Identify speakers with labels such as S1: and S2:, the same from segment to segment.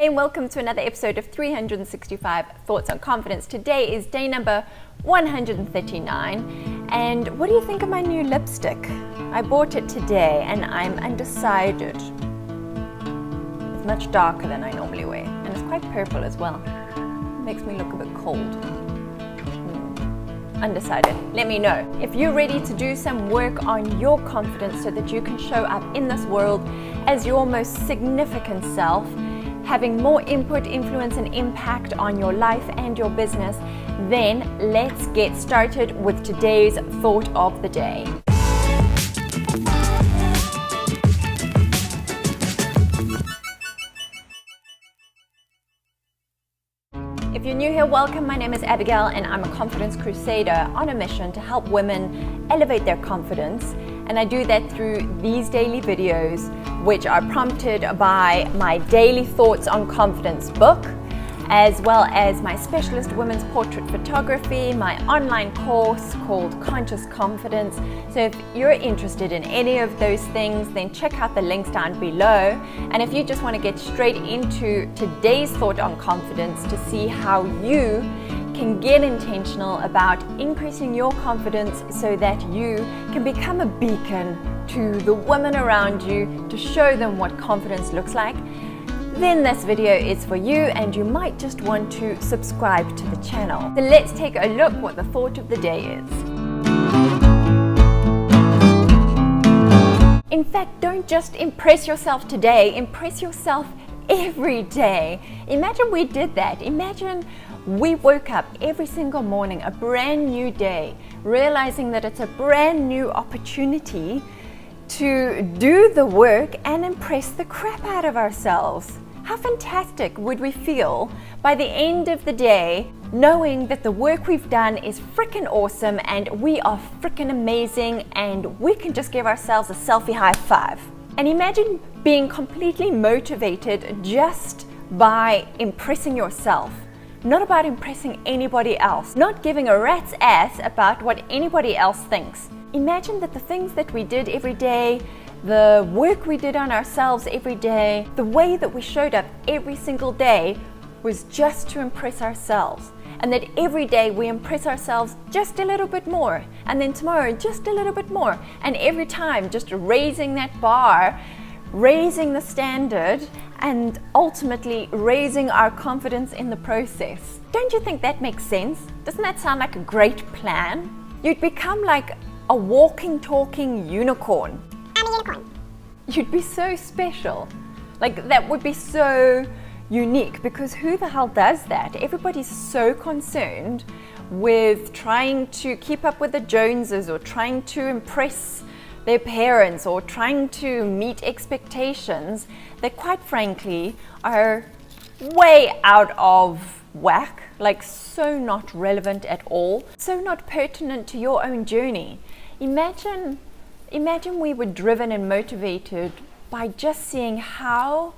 S1: Hey, and welcome to another episode of 365 Thoughts on Confidence. Today is day number 139. And what do you think of my new lipstick? I bought it today and I'm undecided. It's much darker than I normally wear, and it's quite purple as well. Makes me look a bit cold. Undecided. Let me know if you're ready to do some work on your confidence so that you can show up in this world as your most significant self, having more input, influence, and impact on your life and your business. Then let's get started with today's thought of the day. If you're new here, welcome. My name is Abigail and I'm a confidence crusader on a mission to help women elevate their confidence. And I do that through these daily videos, which are prompted by my daily Thoughts on Confidence book, as well as my specialist women's portrait photography, my online course called Conscious Confidence. So if you're interested in any of those things, then check out the links down below. And if you just want to get straight into today's thought on confidence to see how you can get intentional about increasing your confidence so that you can become a beacon to the women around you to show them what confidence looks like, then this video is for you and you might just want to subscribe to the channel. So let's take a look what the thought of the day is. In fact, don't just impress yourself today, impress yourself every day. Imagine we did that. Imagine we woke up every single morning, a brand new day, realizing that it's a brand new opportunity to do the work and impress the crap out of ourselves. How fantastic would we feel by the end of the day knowing that the work we've done is freaking awesome and we are freaking amazing and we can just give ourselves a selfie high five. And imagine being completely motivated just by impressing yourself. Not about impressing anybody else, not giving a rat's ass about what anybody else thinks. Imagine that the things that we did every day, the work we did on ourselves every day, the way that we showed up every single day was just to impress ourselves. And that every day we impress ourselves just a little bit more, and then tomorrow just a little bit more, and every time just raising that bar, raising the standard, and ultimately raising our confidence in the process. Don't you think that makes sense? Doesn't that sound like a great plan? You'd become like a walking, talking unicorn.
S2: I'm a unicorn.
S1: You'd be so special. Like, that would be so unique, because who the hell does that? Everybody's so concerned with trying to keep up with the Joneses or trying to impress their parents or trying to meet expectations that quite frankly are way out of whack, like so not relevant at all, so not pertinent to your own journey. Imagine we were driven and motivated by just seeing how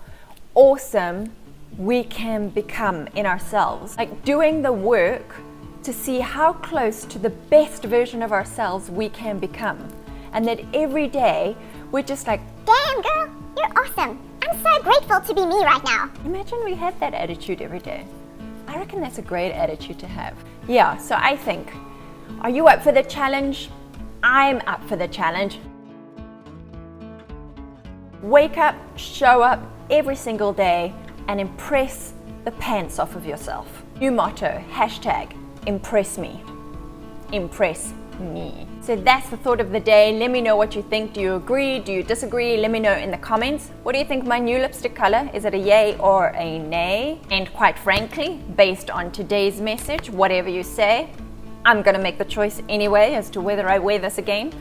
S1: awesome we can become in ourselves, like doing the work to see how close to the best version of ourselves we can become. And that every day we're just like,
S2: damn girl, you're awesome. I'm so grateful to be me right now.
S1: Imagine we had that attitude every day. I reckon that's a great attitude to have. Yeah, so I think, are you up for the challenge? I'm up for the challenge. Wake up, show up every single day and impress the pants off of yourself. New motto, hashtag, impress me. Impress me. So that's the thought of the day. Let me know what you think. Do you agree? Do you disagree? Let me know in the comments. What do you think of my new lipstick color? Is it a yay or a nay? And quite frankly, based on today's message, whatever you say, I'm gonna make the choice anyway as to whether I wear this again.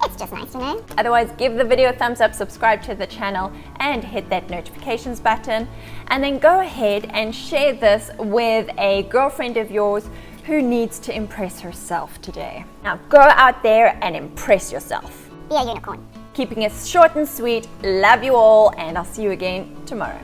S2: It's just nice to know.
S1: Otherwise, give the video a thumbs up, subscribe to the channel, and hit that notifications button. And then go ahead and share this with a girlfriend of yours who needs to impress herself today. Now go out there and impress yourself.
S2: Be a unicorn.
S1: Keeping it short and sweet. Love you all, and I'll see you again tomorrow.